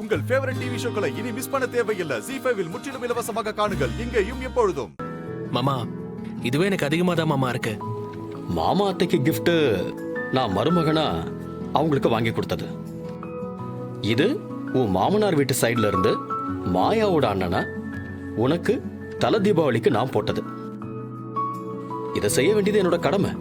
உங்கள் favourite TV ஷோக்களை இனி miss பண்ண தேவையில்லை. ZEE5 இல் முற்றிலும் இலவசமாக காணுங்கள், இங்கேயும் எப்பொழுதும். மாமா, இதுவே எனக்கு அதிகமா தான் மாமா இருக்கு. மாமா அத்தைக்கு gift நான் மருமகனா அவங்களுக்கு வாங்கி கொடுத்தது. இது உன் மாமனார் வீட்டு சைடுல இருந்து மாயாவோட அண்ணனா உனக்கு தல தீபாவளிக்கு நான் போட்டது. இதை செய்ய வேண்டியது என்னோட கடமை.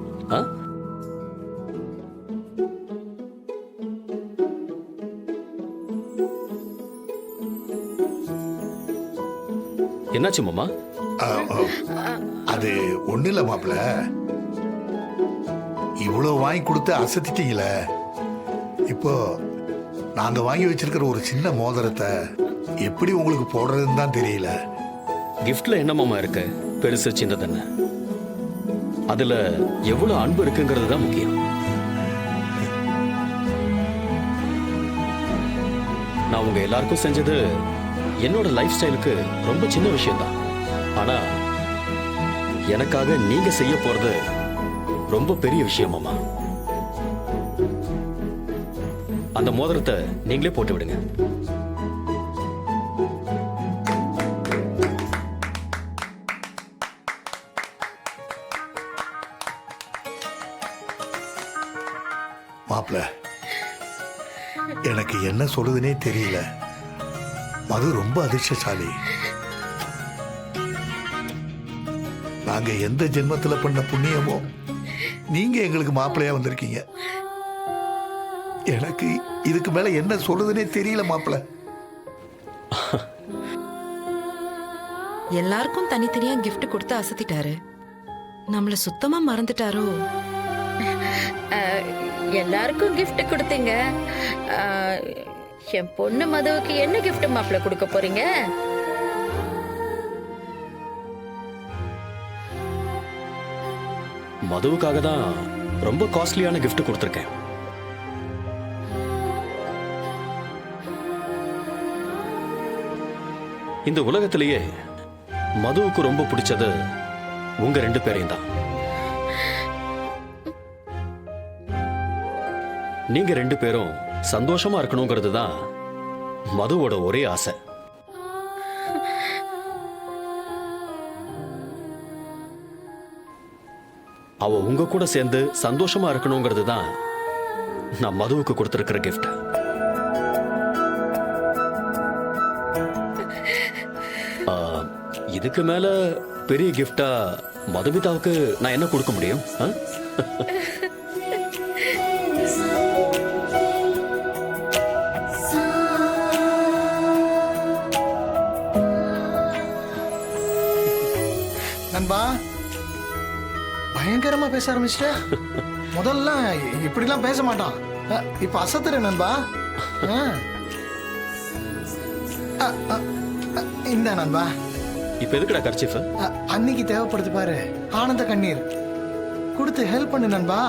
என்னாச்சு மாமா? அது ஒண்ணு இல்ல மாப்பிள, இவ்வளவு வாங்கி கொடுத்து அசத்திட்டீங்களே. இப்போ நாங்க வாங்கி வச்சிருக்கிற ஒரு சின்ன மோதிரத்தை எப்படி உங்களுக்கு போடுறதுன்னு தான் தெரியல. கிஃப்ட்ல என்ன மாமா இருக்கு? பெருசு சின்னதுன்னு அதுல எவ்வளவு அன்பு இருக்குங்கிறது தான் முக்கியம். நான் உங்க எல்லாருக்கும் செஞ்சது என்னோட லைஃப் ஸ்டைலுக்கு ரொம்ப சின்ன விஷயம் தான். ஆனா எனக்காக நீங்க செய்ய போறது ரொம்ப பெரிய விஷயமாமா. அந்த மோதிரத்தை நீங்களே போட்டு விடுங்க. மாப்பிள, எனக்கு என்ன சொல்லுதுன்னே தெரியல. மது ரொம்ப அதிர்ஷ்டசாலி. நாங்க எந்த ஜென்மத்துல பண்ண புண்ணியமோ நீங்க எங்களுக்கு மாப்பிள்ளையா வந்திருக்கீங்க. எனக்கு இதுக்கு மேல என்ன சொல்றதுன்னே தெரியல மாப்பிள. எல்லாருக்கும் தனித்தனியா கிஃப்ட் கொடுத்து அசத்திட்டாரு. நம்மள சுத்தமா மறந்துட்டாரோ? எல்லாருக்கும் gift கொடுத்தீங்க. என் பொண்ணு மதுவுக்கு என்ன gift மாப்பிள்ள கொடுக்க போறீங்க? மதுவுக்காக தான் ரொம்ப காஸ்ட்லியான gift கொடுத்திருக்கேன். இந்த உலகத்திலேயே மதுவுக்கு ரொம்ப பிடிச்சது உங்க ரெண்டு பேரையும் தான். நீங்க ரெண்டு பேரும் சந்தோஷமா இருக்கணுங்கிறது தான் மதுவோட ஒரே ஆசை. அவ உங்க கூட சேர்ந்து சந்தோஷமா இருக்கணுங்கிறது தான் நான் மதுவுக்கு கொடுத்திருக்கிற கிஃப்ட். இதுக்கு மேல பெரிய கிஃப்டா மதுமிதாவுக்கு நான் என்ன கொடுக்க முடியும்? நண்பா, பயங்கரமா பேச ஆரம்பிச்சிட்ட. முதல்ல இப்படிலாம் பேச மாட்டான். இப்ப அசத்துற நண்பா. இந்த நண்பா, இப்ப எதுக்குடா கர்ச்சீஃப்? அன்னைக்கு தேவைப்படுது பாரு, ஆனந்த கண்ணீர் கொடுத்து ஹெல்ப் பண்ணு நண்பா.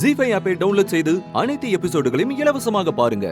ZEE5 ஆப்பை டவுன்லோட் செய்து அனைத்து எபிசோடுகளையும் இலவசமாக பாருங்க.